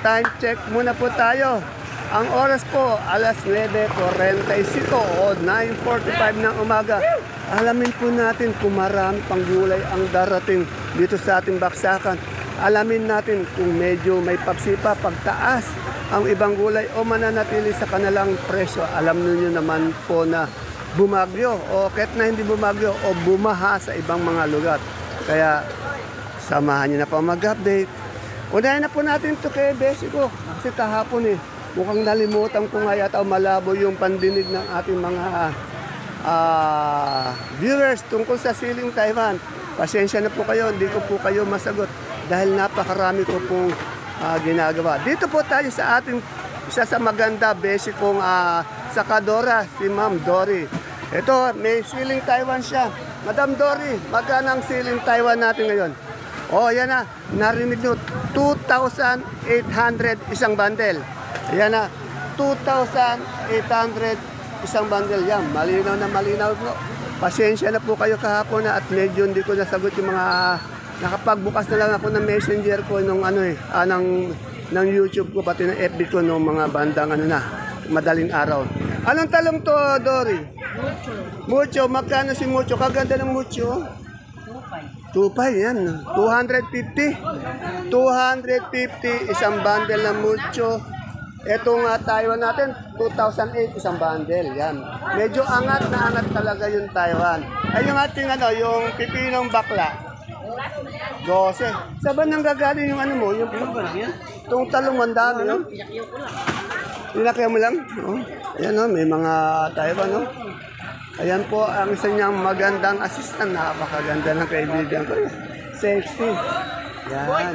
time check muna po tayo. Ang oras po, alas 9:45 o 9:45 ng umaga. Alamin po natin kung marami pang gulay ang darating dito sa ating baksakan. Alamin natin kung medyo may pagsipa, pagtaas ang ibang gulay o mananatili sa kanilang presyo. Alam niyo naman po na bumagyo o kahit na hindi bumagyo o bumaha sa ibang mga lugar. Kaya samahan niyo na po mag-update. Unahin na po natin ito kay Besi ko. Kasi kahapon mukhang nalimutan ko nga yata o malabo yung pandinig ng ating mga viewers tungkol sa siling Taiwan. Pasensya na po kayo, hindi ko po kayo masagot dahil napakarami ko pong ginagawa. Dito po tayo sa ating isa sa maganda Besi kong sakadora, si Ma'am Dory. Ito, may siling Taiwan siya. Madam Dory, magkano ang siling Taiwan natin ngayon? Oh, yan na. Narinig nyo, 2,800 isang bundle. Yan na, 2,800 isang bundle. Yan, malinaw na malinaw po. Pasensya na po kayo kahapon at medyo hindi ko nasagot yung mga nakapagbukas na lang ako ng messenger ko nung ng YouTube ko pati ng FB ko nung mga bandang madaling araw. Anong talong to, Dory? Mucho. Magkano si Mucho? Kaganda ng Mucho. 2.5 yan. 250. 250 isang bundle ng Mucho. Itong Taiwan natin, 2008 isang bundle. Yan. Medyo angat na angat talaga yung Taiwan. Ay yung ating yung pipinong bakla. 12. Saan nang gagaling yung mo? Yung itong talong mandami, no? Pinakya mo lang. Oh. Ayan, may mga Taiwan, no? Ayan po ang isa niyang magandang assistant. Napakaganda ng kaibigan ko. Sexy. Yan.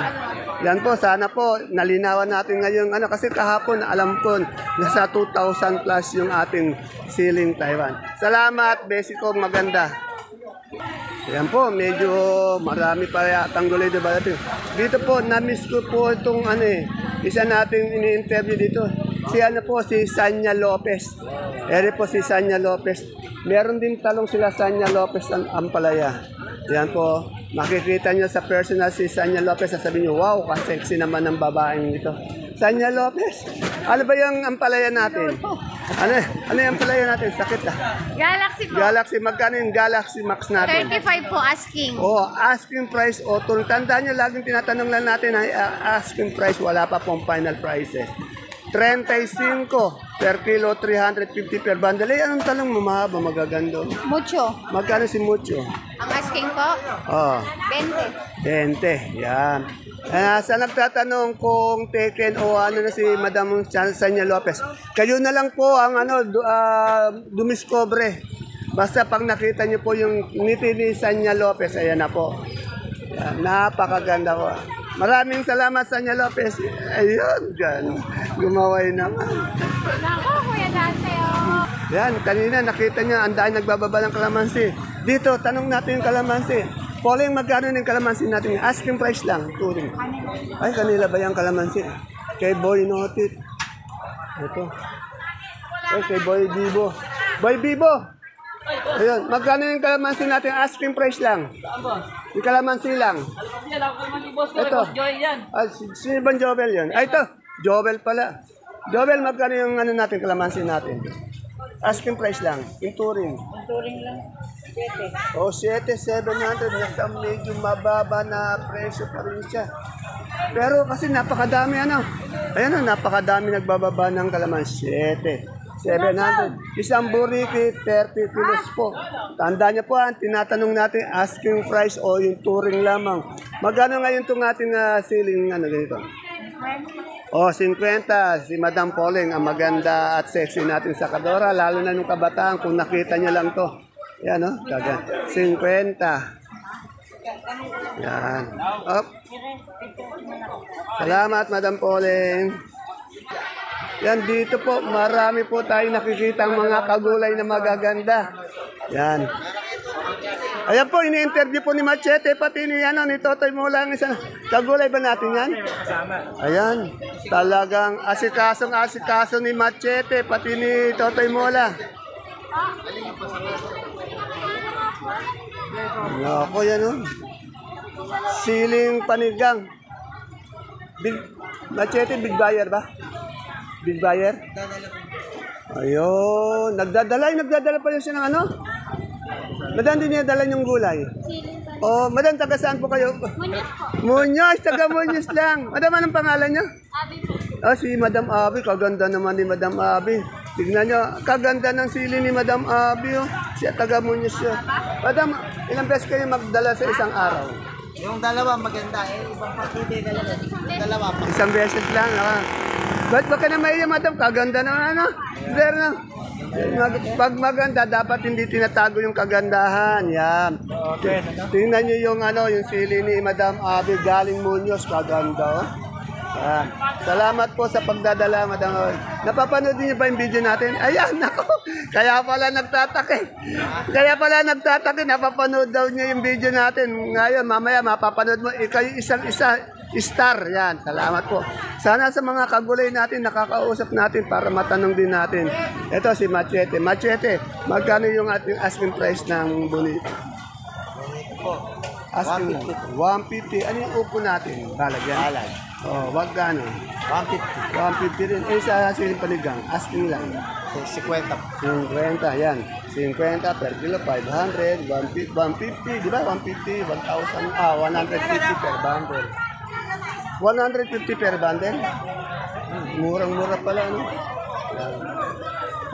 Yan po, sana po nalinawan natin ngayon kasi kahapon alam ko nasa 2,000 plus yung ating siling Taiwan. Salamat, Besi ko, maganda. Yan po, medyo marami pa yatang gulay diba natin. Dito po, na-miss ko po itong isa nating ini-interview dito. Si si Sanya Lopez. Ere po si Sanya Lopez. Meron din talong sila Sanya Lopez ang Ampalaya. Yan po, makikita nyo sa personal si Sanya Lopez. Sasabihin nyo, wow, ka-sexy naman ng babaeng ito. Sanya Lopez, ano ba yung Ampalaya natin? Ano yung Ampalaya natin? Sakit Galaxy po. Galaxy, magkano yung Galaxy Max natin? 35 po asking. Asking price o tandaan nyo, laging tinatanong lang natin asking price, wala pa pong final prices. 35 per kilo, 350 per bundle. Anong talong mo mahaba, magagando? Mucho. Magkano si Mucho? Ang asking po? 20. 20, yan. Sa nagtatanong kung taken o na si Madam Sanya Lopez, kayo na lang po ang dumiskobre. Basta pag nakita niyo po yung ngiti ni Sanya Lopez, ayan na po. Yan, napakaganda po. Maraming salamat, Sanya Lopez. Ayun, dyan. Gumaway naman. Nako, Kuya Dante, Yan, kanina nakita niya, ang dahil nagbababa ng kalamansi. Dito, tanong natin yung kalamansi. Pauling, magkano yung kalamansi natin? Asking price lang, turing. Ay, kanila ba yung kalamansi? Kay Boy Notit. Ito. Ay, kay Boy Bibo. Boy Bibo! Ayun, magkano yung kalamansi natin? Asking price lang. Yung kalamansi lang. Ito. Sino bang Jobel yun? Ay, ito. Jobel pala. Jobel, magkano yung natin, kalamansi natin? Asking price lang. Yung touring. Yung touring lang. 7. 700. Nasa medyo mababa na presyo pa rin siya. Pero kasi napakadami Ayan napakadami nagbababa ng kalamansi. 700. Isang buriki, 30 kilos po. Tandaan niyo po, tinatanong natin asking price o yung touring lamang. Magkano ngayon itong ating siling ganito? 50. Si Madam Pauling, ang maganda at sexy natin sa Kadora, lalo na nung kabataan, kung nakita niyo lang to. Yan, 50. Yan. Salamat, Madam Pauling. Yan, dito po, marami po tayo nakikita mga kagulay na magaganda. Yan. Ayan po, ini-interview po ni Machete, pati ni Totoy Mola. Kagulay ba natin yan? Ayan, talagang asikaso ni Machete, pati ni Totoy Mola. Ako yan, siling panigang. Machete, big buyer ba? Big buyer? Ayun, nagdadala pa rin siya ng ano? Madam, din niya dala yung gulay. Oh, madam, taga saan po kayo? Munyos po. Munyos, taga Munyos lang. Madam, anong pangalan niyo? Abi po. Ah, si Madam Abi, kaganda naman ni Madam Abi. Tignan niyo, kaganda ng sili ni Madam Abi. Oh. Siya taga Munyos siya. Madam, ilang beses kayo magdala sa isang araw? Yung dalawa maganda ibang pakiti dalawa pa. Isang beses lang. Ah. Ba't ba ka na maiya, Madam? Kaganda naman, ano? There na. Pag maganda, dapat hindi tinatago yung kagandahan. Yan. Okay. Tingnan niyo yung ano, yung sili ni Madam Abi galing Muñoz, kaganda. Oh. Yan. Salamat po sa pagdadala, Madam Abi. Napapanood niyo ba yung video natin? Ayan, nako. Kaya pala nagtatake. Napapanood daw niya yung video natin. Ngayon, mamaya mapapanood mo. Ikaw yung isang-isa. Star, yan. Salamat po. Sana sa mga kagulay natin, nakakausap natin para matanong din natin. Ito si Machete. Machete, magkano yung ating asking price ng bonito? Asking 150. Ano yung upo natin? Balag yan? Balag. Oh, wag gano? 150. 150 rin. Eh, sa siling panigang, asking lang. 50. 50, yan. 50 per kilo, 500, 150, di ba? 150, 1,000, 150 per bundle. 150 per bundle? Murang-mura pala, no? Yan.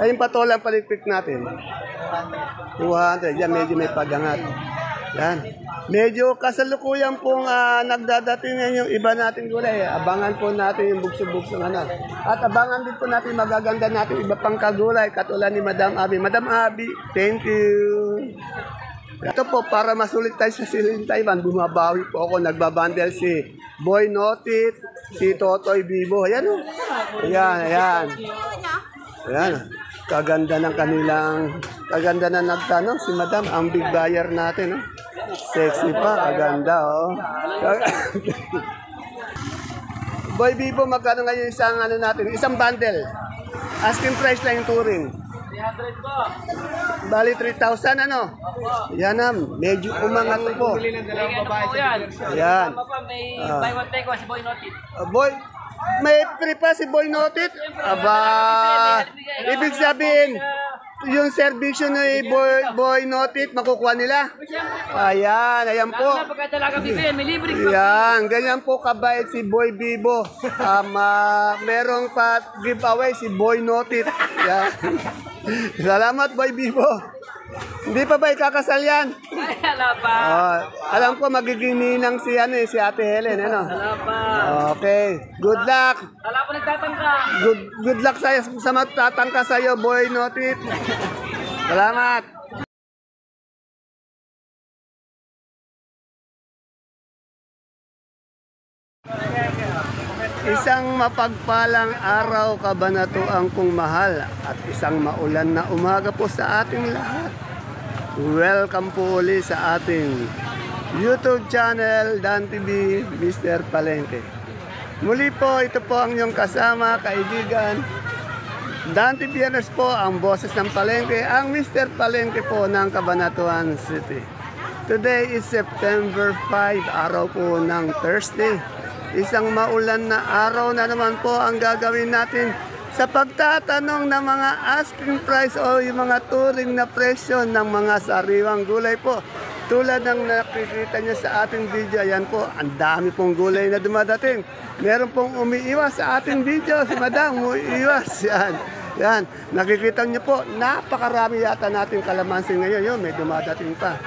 Ay, yung patolang palikpik natin. 200. Yan, medyo may pagangat. Yan. Medyo kasalukuyan pong nagdadating yan yung iba nating gulay. Abangan po natin yung bugso-bugso ano. At abangan din po natin magaganda natin iba pang kagulay katulad ni Madam Abi. Madam Abi, thank you. Ito po, para masulit tayo sa siling Taiwan, bumabawi po ako, nagbabandel si Boy Notit, si Totoy Bibo. Ayan o. Ayan. Kaganda ng kaganda na nagtanong si Madam, ang big buyer natin. Sexy pa, kaganda oh. Boy Bibo, magkano ngayon isang isang bundle? Asking price lang yung touring. 300 po. Bali 3,000 ano? Yan na, medyo umangat po. Yan. May buy one take si Boy Notit. Boy, may free pa si Boy Notit? Aba, ibig sabihin, yung servisyo ni Boy Notit, makukuha nila? Ayan po. Yan, ganyan po kabait si Boy Bibo. Merong pa giveaway si Boy Notit. Yan. Salamat, Boy Bibo. Hindi pa ba ikakasal yan? Alam ko magiging ninang si Ate Helen, ano? Okay. Good luck. Wala po nagtatangka. Good luck sa magtatangka sa'yo, Boy Notit. Salamat. Isang mapagpalang araw, kabanatuang kong mahal, at isang maulan na umaga po sa ating lahat. Welcome po uli sa ating YouTube channel, Dan TV, Mr. Palengke. Muli po, ito po ang inyong kasama, kaibigan, Dan TV po, ang boses ng Palengke, ang Mr. Palengke po ng Cabanatuan City. Today is September 5, araw po ng Thursday. Isang maulan na araw na naman po ang gagawin natin sa pagtatanong ng mga asking price o yung mga turing na presyo ng mga sariwang gulay po. Tulad ng nakikita nyo sa ating video, ayan po, ang dami pong gulay na dumadating. Meron pong umiiwas sa ating video, si Madam, umiiwas. Yan, nakikita nyo po, napakarami yata nating kalamansi ngayon, may dumadating pa.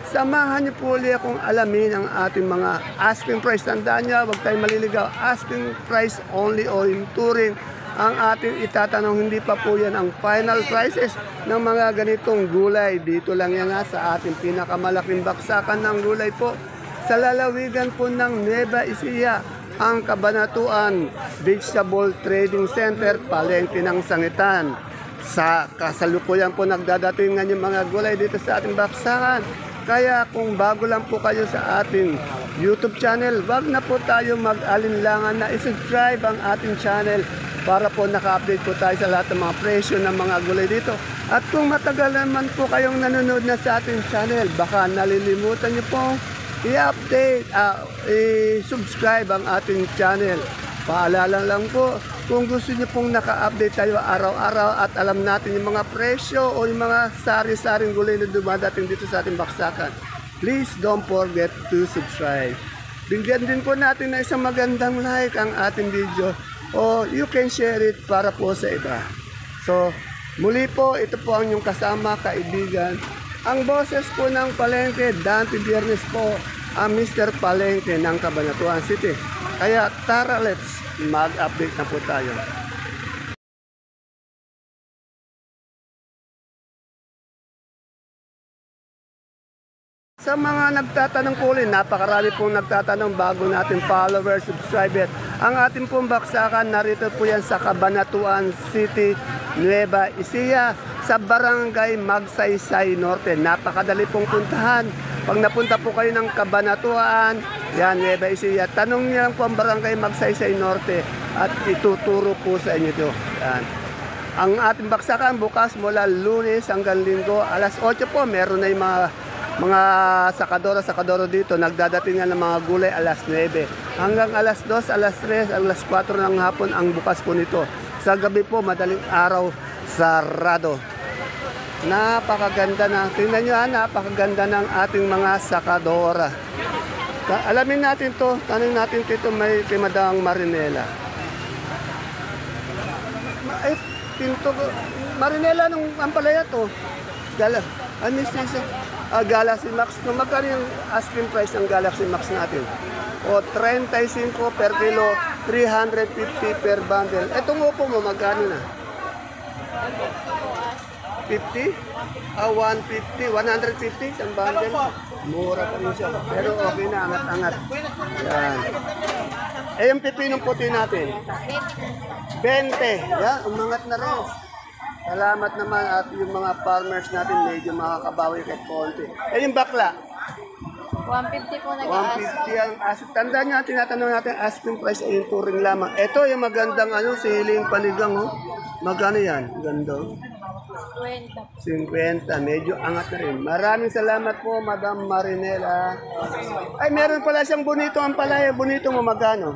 Samahan niyo po ulit akong alamin ang ating mga asking price. Tandaan niyo, huwag tayong maliligaw. Asking price only o yung touring ang ating itatanong. Hindi pa po yan ang final prices ng mga ganitong gulay. Dito lang yan nga sa ating pinakamalaking baksakan ng gulay po. Sa lalawigan po ng Nueva Ecija, ang Cabanatuan Vegetable Trading Center, Palengke ng Sangitan. Sa kasalukuyan po nagdadatingan yung mga gulay dito sa ating baksakan. Kaya kung bago lang po kayo sa ating YouTube channel, wag na po tayo mag-alinlangan na i-subscribe ang ating channel para po naka-update po tayo sa lahat ng mga presyo ng mga gulay dito. At kung matagal naman po kayong nanonood na sa ating channel, baka nalilimutan niyo po i-update, i-subscribe ang ating channel Paalala lang po, kung gusto niyo pong naka-update tayo araw-araw at alam natin yung mga presyo o yung mga sari-saring gulay na dumadating dito sa ating baksakan, please don't forget to subscribe. Bigyan din po natin na isang magandang like ang ating video o you can share it para po sa iba. So, muli po, ito po ang inyong kasama, kaibigan. Ang boses po ng Palengke, Dante Biernes po, ang Mr. Palengke ng Cabanatuan City. Kaya tara, let's mag-update na po tayo. Sa mga nagtatanong po ulit, napakarami pong nagtatanong bago natin followers, subscriber. Ang ating pong baksakan, narito po yan sa Cabanatuan City, Nueva Ecija, sa Barangay Magsaysay Norte. Napakadali pong puntahan. Pag napunta po kayo ng Cabanatuan, yan, Nueva Ecija, tanong niyo lang po ang Barangay Magsaysay Norte at ituturo po sa inyo ito. Yan. Ang ating baksakan bukas mula Lunes hanggang Linggo, alas 8 po, meron na yung mga sakadoro dito, nagdadating nga ng mga gulay alas 9. Hanggang alas 2, alas 3, alas 4 ng hapon ang bukas po nito. Sa gabi po, madaling araw, sarado. Napakaganda na, tingnan nyo napakaganda ng ating mga sakadora. Alamin natin to, tanong natin dito may Madam Marinela. Pinto, Marinela nung ampalaya to. Galaxy Max. Magkano yung asking price ng Galaxy Max natin? O 35 per kilo, 350 per bundle. Etong upo mo, magkano na? 50? 150, 150 isang bundle. Mura pa rin siya. Pero okay na, angat-angat. Yan. Eh, yung pipinong puti natin? 20. Yan, umangat na rin. Salamat naman at yung mga farmers natin medyo makakabawi kahit konti. Eh, yung bakla? 150 po nag-ask. 150 ang asking. Tandaan nyo, tinatanong natin asking price ay yung turing lamang. Ito yung magandang siling panigang. Oh. Magkano yan? Ganda. 50. Medyo angat na rin. Maraming salamat po, Madam Marinela. Ay, meron pala siyang bonitong ampalaya. Bonitong mo magkano?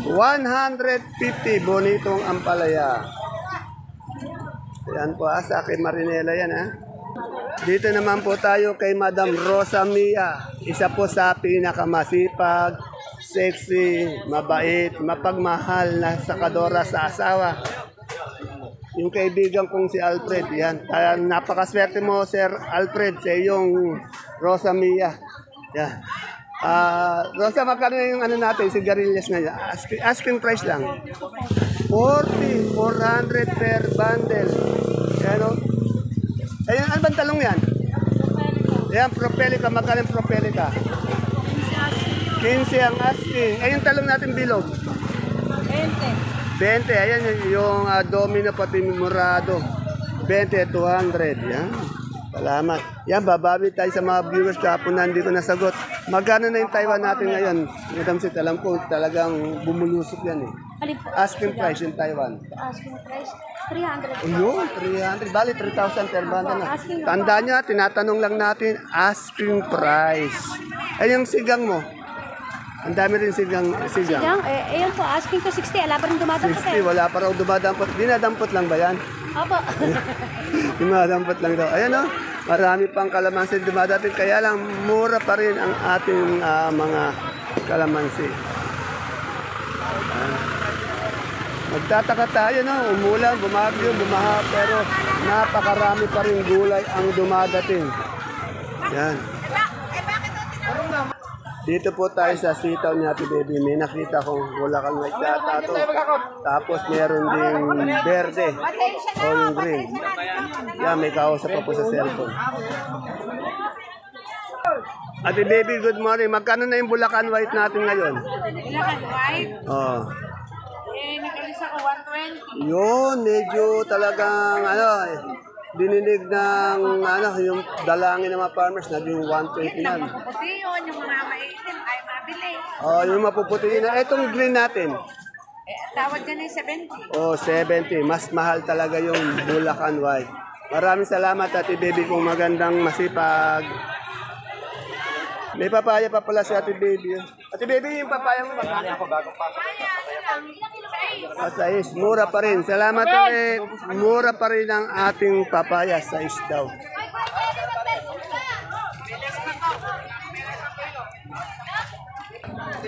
150 bonitong ampalaya. Yan po sa kay Marinela yan Dito naman po tayo kay Madam Rosa Mia. Isa po sa pinakamasipag, sexy, mabait, mapagmahal na sakadora sa asawa. Yung kaibigan kong si Alfred, yan. Kaya napakaswerte mo, Sir Alfred, sa iyong Rosa Mia. Yan. Rosa, magkano yung natin, sigarilyas na yan? Asking price lang. 400 per bundle. Ano? Ayun, ano bang talong yan? Ayan, propelica. Magkano yung propelica? 15 ang asking. Ayun, talong natin bilog. 20. Ayan, yung domino pati murado. 20, 200. Yan. Salamat. Yan, babawi tayo sa mga viewers kahapon na hindi ko nasagot. Magkano na yung Taiwan natin ngayon? Madam Sit, alam ko talagang bumulusok yan Asking price yung Taiwan. Asking price, 300. Ayun, 300. Bali, 3,000 per banda na. Tandaan nyo, tinatanong lang natin, asking price. Ay, yung sigang mo. Ang dami rin sigang. Ayan po, asking ko 60. Wala pa rin dumadampot 60, wala pa raw dumadampot. Dinadampot lang ba yan? Opo. Dumadampot lang daw. Ayan marami pang kalamansi dumadating. Kaya lang, mura pa rin ang ating mga kalamansi. Magtataka tayo, umulan, bumagyo, bumaha, pero napakarami pa rin gulay ang dumadating. Yan. Dito po tayo sa sitaw ni Ate Baby. May nakita kong wala kang nagtatato. Tapos meron ding berde o yung green. Yan, may kausap pa po sa cellphone. Ate Baby, good morning. Magkano na yung Bulacan White natin ngayon? Bulacan White? Oo. Nakalis ako 120. Yun, medyo talagang dininig ng yung dalangin ng mga farmers naging 120 na. Mapuputi yun, yung mga maitim ay mabili. Yung mapuputi na. Itong green natin. Tawad ka na yung 70. 70. Mas mahal talaga yung Bulacan White. Maraming salamat Ate Baby kung magandang masipag. May papaya pa pala si Ate Baby. Ate Baby, yung papaya mo magkano? Ako bagong pasok. Sais, mura pa rin. Salamat ulit. Mura pa rin ang ating papaya, sais daw.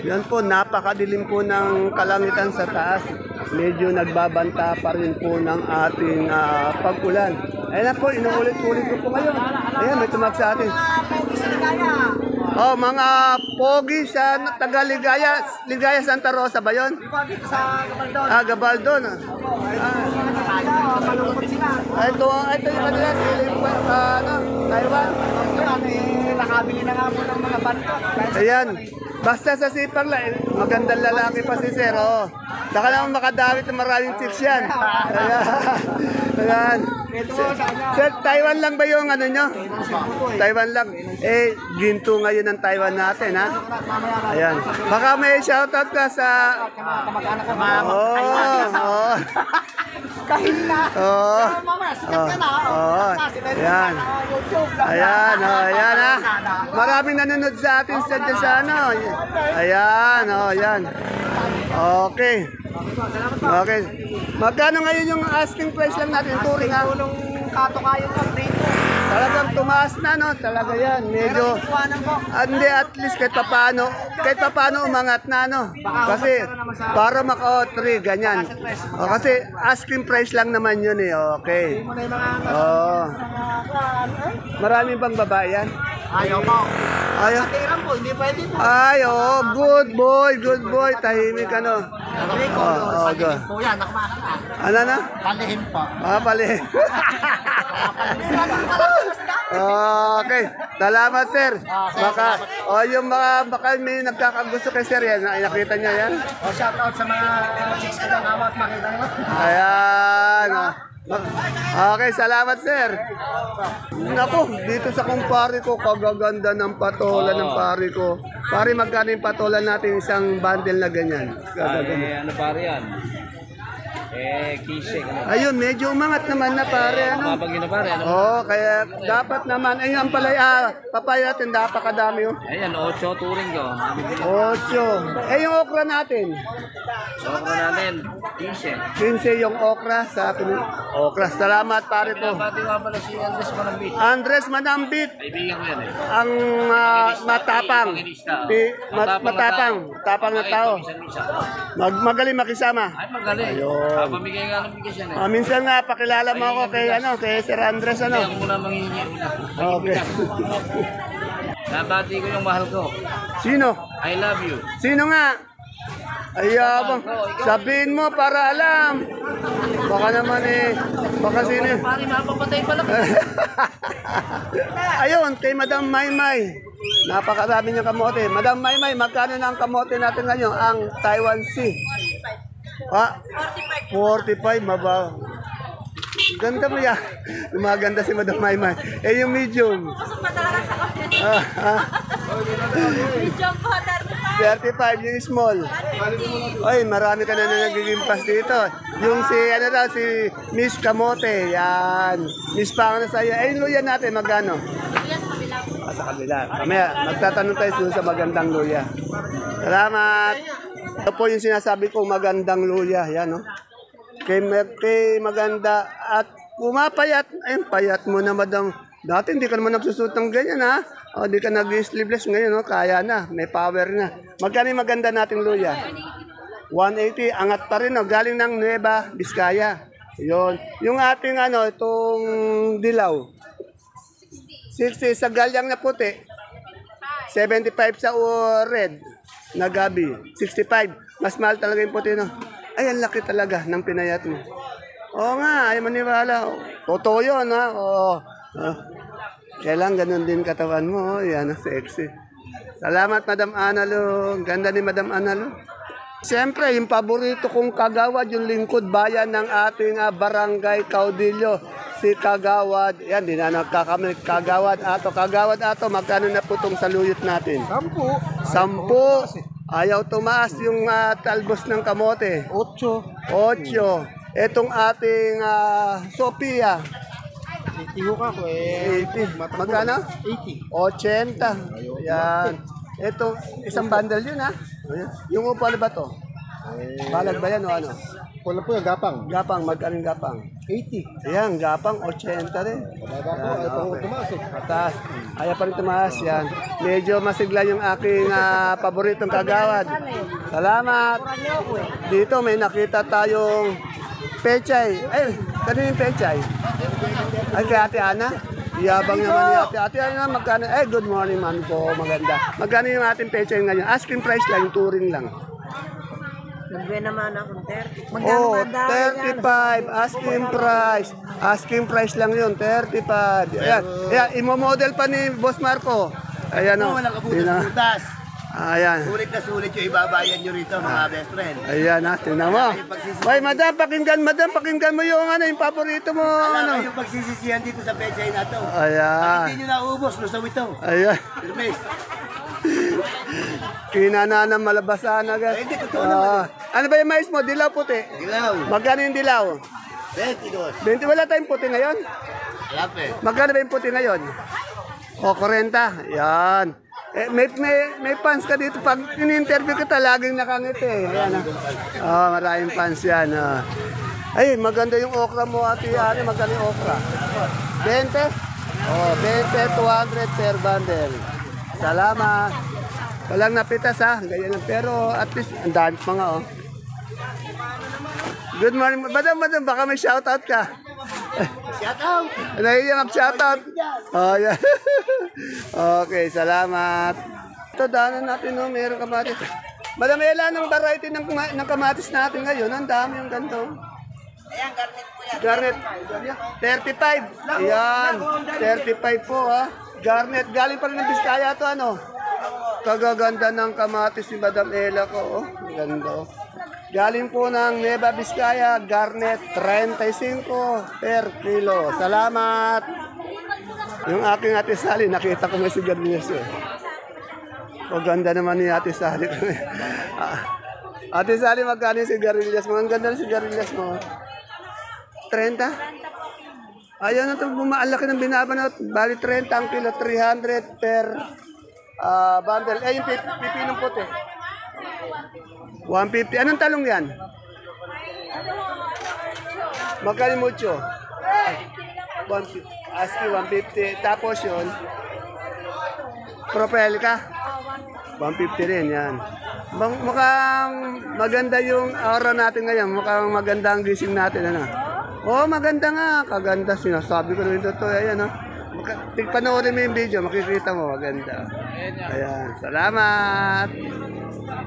Yan po, napakadilim po ng kalangitan sa taas. Medyo nagbabanta pa rin po ng ating pag-ulan. Ayan na po, inuulit-ulit ko po ngayon. Ayan, may tumag sa atin. Oh, mga pogi sa taga Ligaya, Ligaya Santa Rosa ba yun? Sa Gabaldon. Gabaldon. Malungkot sila. Ito yung kanila, Taiwan. Nakabili na nga po ng mga banto. Ayan. Basta sa sipag lang, magandang lalaki pa si Sir, oh. Saka naman makadawit ng maraming chicks yan. Ayan. Ayan. Sir, Taiwan lang ba yung ano nyo? Taiwan lang. Eh, ginto ngayon ng Taiwan natin, ha? Ayan. Baka may shoutout ka sa... Kamag-anak ko. Oh. Oh. Mamaya, sikat ka na. Oh. Ayan. Ayan, oh, ayan, ha? Maraming nanonood sa atin sa ano. Ayan, oh, ayan. Okay. Okay. Magkano ngayon yung asking price lang natin? Turing, ha? Nung kato kayo ng dito. Talagang tumaas na, no? Talaga yan. Medyo, hindi, at least kahit paano umangat na, no? Kasi, para maka-3, ganyan. O, kasi, asking price lang naman yun, eh. Okay. Muna yung mga Oh. Marami bang babae yan? ayaw mo. Ayaw. Tiram po, hindi pwede po. Ay, oh, good boy. Tahimik, ano? Rico, Go. po yan, nakamana ka. Ano na? Palihin po. Pali. Okay. Salamat, sir. Yung baka may nagkakagusto kay sir yan. Ay, nakita niya yan? O, shout out sa mga chicks ko lang awat makita nyo. Ayan. Okay, salamat, sir. Naku, dito sa kumpare ko, kagaganda ng patola ng pare ko. Pare, magkano yung patola natin isang bundle na ganyan? Gagaganda. Ano pare yan? Kisik. Ayun, medyo umangat naman na pare, ano? Kapag yun na pare, ano? Oo, kaya dapat naman, ayun ang palaya, papaya natin, napakadami oh. Ayan, 8 turing ko. 8. Yung okra natin. So, ako natin, kisik. 15 yung okra sa akin. Okra, salamat pare ko. Pati nga pala si Andres Manambit. Andres Manambit, Kaibigan ko yan eh. ang matapang. Matapang na tao. Magaling makisama. Ay, magaling. Ayun. Papamigay nga ng bigas yan eh. Minsan nga, pakilala mo ako kay Sir Andres, Hindi ano? ako muna manghihingi una. Okay. Nabati ko yung mahal ko. Sino? I love you. Sino nga? Ayabang. Sabihin mo para alam. Baka naman baka sino. Pare, mapapatay pala. Ayun, kay Madam Maymay. Napakarami niyang kamote. Madam Maymay, magkano na ang kamote natin ngayon? Ang Taiwan Sea. 45, mabaw. Ganda mo yan. Lumaganda si Madam Maymay. Yung medium. Medium po, 35, yung small. Ay, marami ka na nagigimpas dito. Yung si Miss Kamote, yan. Miss Pangano sa'yo. Yung luya natin, magkano? Sa kabila. Mamaya, magtatanong tayo doon sa magandang luya. Salamat. Ito po yung sinasabi kong magandang luya. Yan, no? Kay maganda at pumapayat. Ayun, payat mo na, madam. Dati hindi ka naman nagsusot ng ganyan, ha? O, di ka nag-sleeveless ngayon, no? Kaya na, may power na. Magkano yung maganda nating luya? 180, angat pa rin, no? Galing ng Nueva Vizcaya. Yun. Yung ating, itong dilaw. 60 sa galyang na puti. 75 sa red na gabi. 65. Mas mahal talaga yung puti, no? Ay, ang laki talaga ng pinayat mo. Oo nga, ay maniwala. Totoo yun, ha? Oo. Kailang ganun din katawan mo. Oh. Yan, sexy. Salamat, Madam Analo. Ganda ni Madam Analo. Siyempre, yung paborito kong kagawad, yung lingkod bayan ng ating barangay Caudillo. Si Kagawad. Yan, di na nagkakamit. Kagawad ato. Magkano na po itong saluyot natin? 10. Ayaw tumaas yung talbos ng kamote. 8. Etong ating Sophia. 80 ka ko 80. Magkano? 80. Yan. Etong isang bundle yun, ha? Yung upo, ano ba to? Balag ba yan o ano? Wala po yung gapang. Gapang, magkaling gapang? 80. Ayan, gapang, 80 rin. Baba po, ay po tumaas eh. Mataas. Ayaw pa rin tumaas yan. Medyo masigla yung aking paboritong kagawad. Salamat. Dito may nakita tayong pechay. Ay, kanina yung pechay? Ay, kay Ate Ana? Yabang naman ni Ate. Ate Ana, magkano? Eh, good morning, ma'am po. Maganda. Magkano yung ating pechay ngayon? Asking price lang, yung touring lang. Nagbe naman ako 30. Oh, 35 asking price. Asking price lang 'yun, 35. Ayan. Ayan, imo-model pa ni Boss Marco. Ayan oh. Walang kabutas-butas. Ayan. Sulit na sulit yung ibabayan nyo rito, mga best friend. Ayan ha, tingnan mo. Ay, madam, pakinggan mo yung ano, yung paborito mo. Wala Ano? kayong pagsisisihan dito sa pechay na to. Ayan. Hindi nyo naubos, lusaw ito. Ayan. Hermes. Kinana ng malabasan agad. Ay, hindi, totoo naman. Ano ba yung mais mo? Dilaw puti. Dilaw. Magkano yung dilaw? 22. 20, wala tayong puti ngayon. Alap eh. Magkano ba yung puti ngayon? O, 40. Yan. Eh, may fans ka dito. Pag in-interview kita, laging nakangiti. Ayan, maraming fans yan. Ay, maganda yung okra mo, Ate Ani. Magkano yung okra? 20? Oh, 20, 200 per bundle. Salamat. Walang napitas ha. Ganyan lang. Pero at least, ang dami pa nga oh. Good morning. Madam, baka may shoutout ka. Shout out. Nahiya mag-shoutout. Oh, yeah. Okay, salamat. Ito, daanan natin, no? Meron kamatis. Madam, ilan ang variety ng kamatis natin ngayon? Ang dami yung ganito. Ayan, garnet po yan. Garnet. 35. Ayan. 35 po, ha. Garnet. Galing pa rin ng Biskaya to, ano? Kagaganda ng kamatis ni Madam Ella ko, oh. Ganda, oh. Galing po ng Nueva Vizcaya, garnet 35 per kilo. Salamat. Yung aking Ate Sally, nakita ko may sigarilyas eh. O ganda naman ni Ate Sally. Ate Sally, magkano yung sigarilyas mo? Ang ganda ng sigarilyas mo. 30? Ayaw na ito, bumaalaki ng binabanat. Bali 30 ang kilo, 300 per bundle. Eh, yung pipinong puti. 150. Anong talong yan? Magkano mucho? 150. Aski 150. Tapos yun, propel ka? 150 rin yan. Mukhang maganda yung aura natin ngayon. Mukhang maganda ang gising natin. Ano? Oh, maganda nga. Kaganda. Sinasabi ko rin ito. Ayan, oh. Panoorin mo yung video, makikita mo, maganda. Ayan, salamat.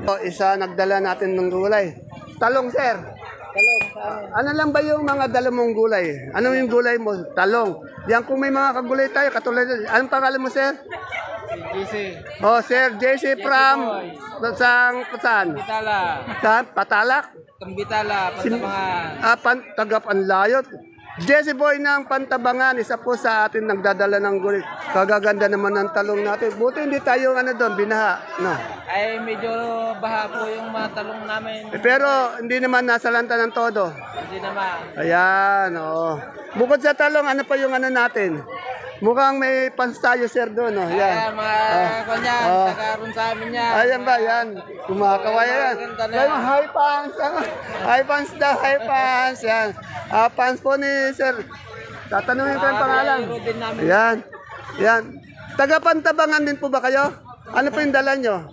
O, isa nagdala natin ng gulay. Talong, sir. Talong. Ano lang ba yung mga dala mong gulay? Ano yung gulay mo? Talong. Yan kung may mga kagulay tayo, katulad. Anong pangalan mo, sir? JC. Oh, sir, JC from saan? Bitala. Saan? Patalak? Kambitala, Pantabangan. Tagapanlayot. Jesse Boy ng Pantabangan, isa po sa atin nagdadala ng gulay. Kagaganda naman ng talong natin. Buti hindi tayo doon, binaha. No. Ay, medyo baha po yung mga talong namin. Pero hindi naman nasalanta ng todo. Hindi naman. Ayan, oo. Bukod sa talong, ano pa yung ano natin? Mukhang may pans tayo, sir, doon. Oh. Yan. Ayan, mga kanyan, taga-aron sa amin yan. Ayan ba, yan. Kumakaway yan. Yan, high pants. High pants daw, high pants. Yan. Pants po ni sir. Tatanungin ko yung pangalan. Yan. Yan. Taga-Pantabangan din po ba kayo? Ano po yung dala nyo?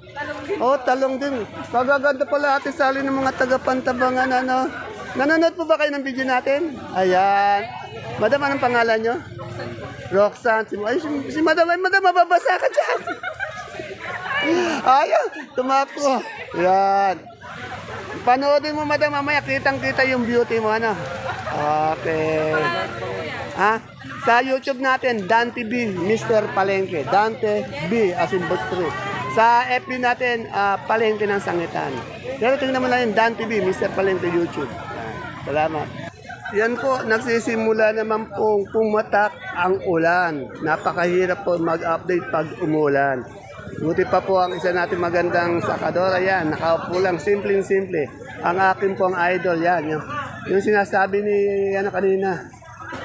Oh, talong din. Kagaganda pala Ate Sally ng mga taga-Pantabangan. Ano? Nanonood po ba kayo ng video natin? Ayan. Madam, anong pangalan nyo? Roxanne. Ay, si Madam, mababasa ka dyan. Ayaw, tumakbo. Yan. Panoodin mo, Madam, mamaya kitang-kita yung beauty mo, ano? Okay. Ha? Sa YouTube natin, Dante B, Mr. Palengke. Dante B, as in Bostro. Sa FB natin, Palengke ng Sangitan. Pero tingnan mo lang yung Dante B, Mr. Palengke YouTube. Salamat. Yan po, nagsisimula naman pong pumatak ang ulan. Napakahirap po mag-update pag umulan. Buti pa po ang isa natin magandang sakadora yan. Nakaupo lang, simpleng-simple. Ang akin pong idol yan. Yung sinasabi ni kanina,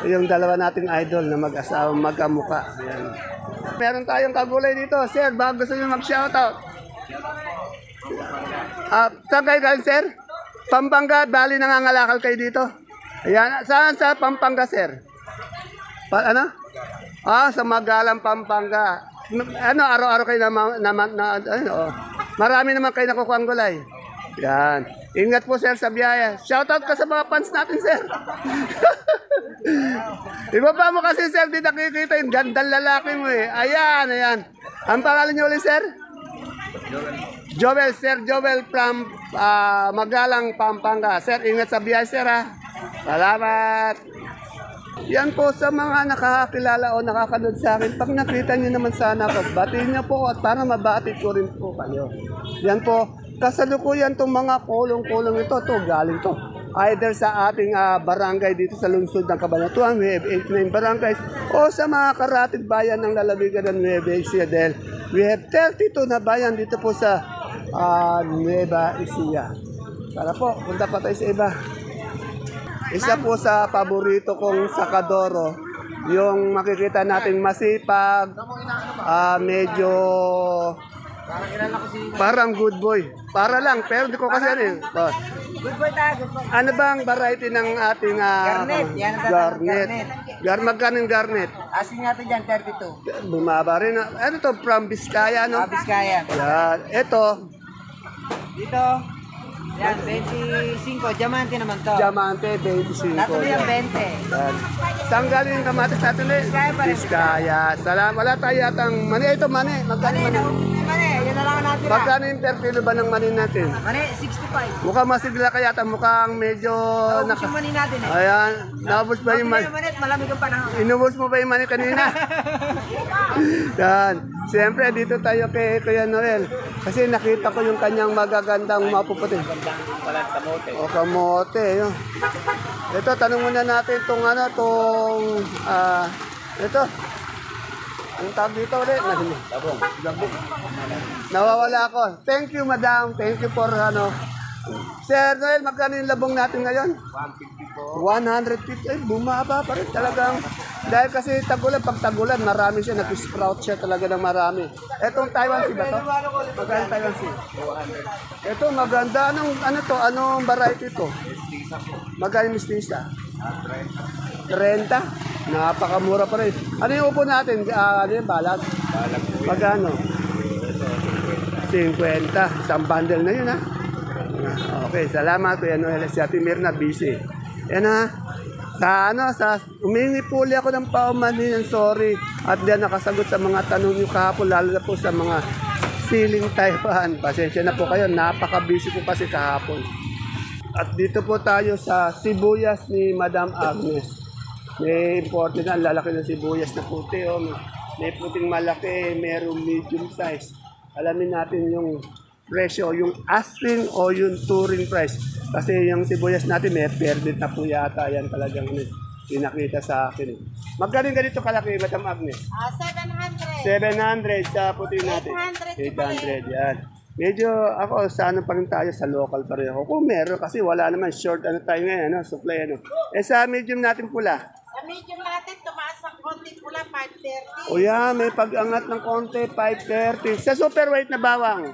yung dalawa nating idol na mag-asawa, magkamuka. Yan. Meron tayong kagulay dito. Sir, bago gusto nyo mag-shoutout. Saan kayo galing, sir? Pampanga, bali nangangalakal kayo dito. Ayan, saan sa Pampanga, sir? Ano? Sa Magalang, Pampanga. Ano, araw-araw kayo marami naman kayo nakukuha ang gulay. Yan. Ingat po, sir, sa biyaya. Shoutout ka sa mga fans natin, sir. Ibaba mo kasi, sir, di nakikita yung gandang lalaki mo eh. Ayan, ayan. Ang pangalan niyo ulit, sir? Joel, Sir Joel from Magalang, Pampanga. Sir, ingat sa biyaya, sir, ha. Salamat. Yan po sa mga nakakakilala o nakakanood sa akin. Pag nakita nyo naman sana ako, batiin nyo po at para mabati ko rin po kayo. Yan po, kasalukuyan itong mga kulong-kulong ito. Galing to. Either sa ating barangay dito sa lungsod ng Cabanatuan, we have 8-9 barangays, o sa mga karatig bayan ng lalawigan ng Nueva Ecija. Dahil we have 32 na bayan dito po sa Nueva Ecija. Tara po, punta pa tayo sa iba. Isa po sa paborito kong sakadoro, yung makikita nating masipag, medyo parang good boy. Para lang, pero di ko kasi ano yun. Good boy tayo, good boy. Ano bang variety ng ating Garnet, yan ang garnet? garnet. Magkano yung garnet? Asin natin dyan, 32. Bumaba rin. Ano to, from Vizcaya, no? Biskaya. Yan. Ito, Dito, yan, 25. Diamante naman to. Diamante, 25. Natuloy ang Yan. 20. Yan. Saan galing yung kamatis natin eh? Vizcaya pa rin. Vizcaya. Salamat. Wala tayo yatang mani. Ito, mani. Magkano yung mani? Mani, yan na lang natin. Magkano yung per kilo ba ng mani natin? Mani, 65. Mukhang masigla ka yata. Mukhang medyo... Naubos yung mani natin eh. Ayan. Naubos ba yung mani? Mani, malamig ang panahon. Inubos mo ba yung mani kanina? Yan. Siyempre, dito tayo kay Kuya Noel. Kasi nakita ko yung kanyang magagandang mapuputi. O kamote. Yun. Ito, tanong muna natin itong ito. Ang tawag dito ulit? Labong. Nawawala ako. Thank you, madam. Thank you for Sir Noel, magkano yung labong natin ngayon? 150. Ay, bumaba pa rin talagang. Dahil kasi tagulan, pag tagulan, marami siya. Nag-sprout siya talaga ng marami. Etong Taiwan Sea ba to? Magkano Taiwan Sea? 200. Ito, maganda. Anong variety ito? Magkano yung mistisa? 30? Napakamura pa rin. Ano yung upo natin? Ano yung balag? Magkano? 50. Isang bundle na yun, ha? Okay, salamat. Kuya Noel, si Ate Mirna, busy. Yan, ha? Umingi po ako ng paumanhin, sorry. At diyan nakasagot sa mga tanong nyo kahapon, lalo na po sa mga siling Taiwan. Pasensya na po kayo, napaka-busy po kasi kahapon. At dito po tayo sa sibuyas ni Madam Agnes. May important na, lalaki ng sibuyas na puti. Oh. May puting malaki, mayroong medium size. Alamin natin yung presyo, yung asking o yung touring price. Kasi yung sibuyas natin may permit na po yata. Yan talagang pinakita sa akin. Magkano ganito kalaki, Madam Agnes? 700. 700 sa puti natin. 800 yan. Medyo ako sa pa rin tayo sa local pa rin ako. Kung meron kasi wala naman short tayo ngayon, supply . Sa medium natin pula. Sa medium natin, tumaas ang konti pula, 530. O yan, may pag-angat ng konti, 530. Sa super weight na bawang?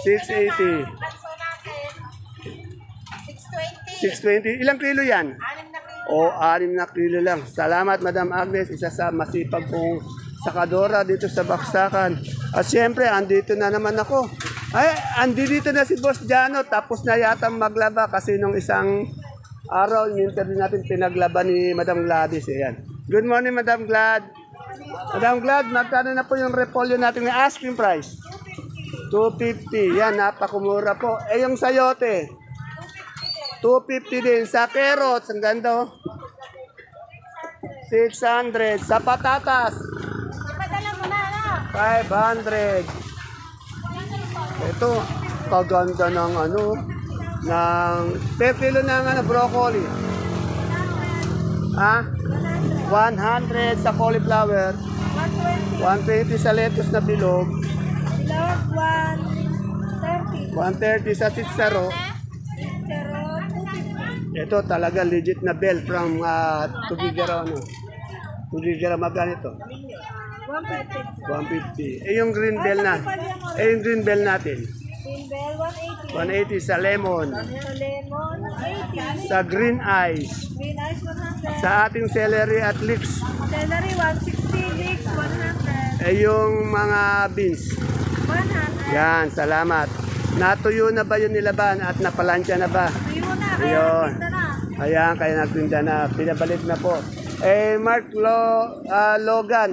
680. 680. Lanso natin, 620. 620. Ilang kilo yan? 6 na kilo. O, 6 na kilo lang. Salamat, Madam Agnes. Isa sa masipag kong sakadora dito sa Baksakan. At syempre, andito na naman ako. Ay, andito na si Boss Jano. Tapos na yata maglaba kasi nung isang araw, yung interview natin, pinaglaba ni Madam Gladys. Ayan. Good morning, Madam Glad. Madam Glad, magkano na po yung repolyo natin na asking price? 250. Yan, napakumura po. Eh, yung sayote? 250 din. Sa carrots, ang ganda, 600. Sa patatas? 500. Ito, kaganda ng ng per kilo ng broccoli. 100 sa cauliflower. 120 sa lettuce na bilog. 130 sa sitsaro. Ito talaga legit na bell from Tugigaraw. Tugigaraw, magkano ito? 150. Eh yung green bell na. Eh yung green bell natin. Green bell, 180. 180 sa lemon. Sa lemon, 80. Sa green eyes. Green ice, 100. Sa ating celery at leeks. Celery, 160. Leeks, 100. Yung mga beans. 100. Yan, salamat. Natuyo na ba yung nilaban at napalansya na ba? Tuyo na, Ayun. kaya tinda na. Ayan, kaya nagtinda na. Pinabalik na po. Mark Logan.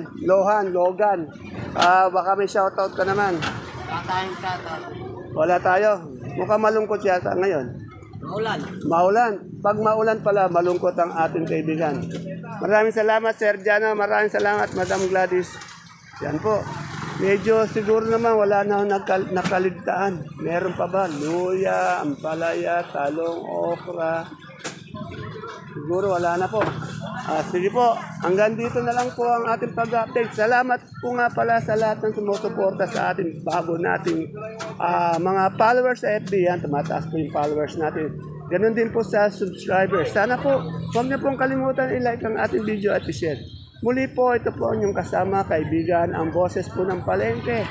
Baka may shoutout ka naman. Tatayang shoutout. Wala tayo. Mukhang malungkot yata ngayon. Maulan. Maulan. Pag maulan pala, malungkot ang ating kaibigan. Maraming salamat, Sir Jano. Maraming salamat, Madam Gladys. Yan po. Medyo siguro naman wala na nakaligtaan. Meron pa ba? Luya, ampalaya, talong, okra. Siguro wala na po. Sige po, hanggang dito na lang po ang ating pag-update. Salamat po nga pala sa lahat ng sumusuporta sa ating bago nating mga followers sa FB. Yan, tumataas po yung followers natin. Ganon din po sa subscribers. Sana po, huwag niyo pong kalimutan i-like ang ating video at i-share. Muli po, ito po ang inyong kasama, kaibigan, ang boses po ng Palengke.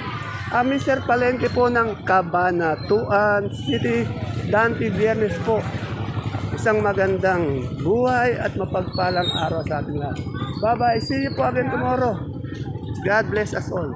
Mr. Palengke po ng Cabanatuan City, Dante Biernes po. Isang magandang buhay at mapagpalang araw sa ating lahat. Bye-bye. See you po again tomorrow. God bless us all.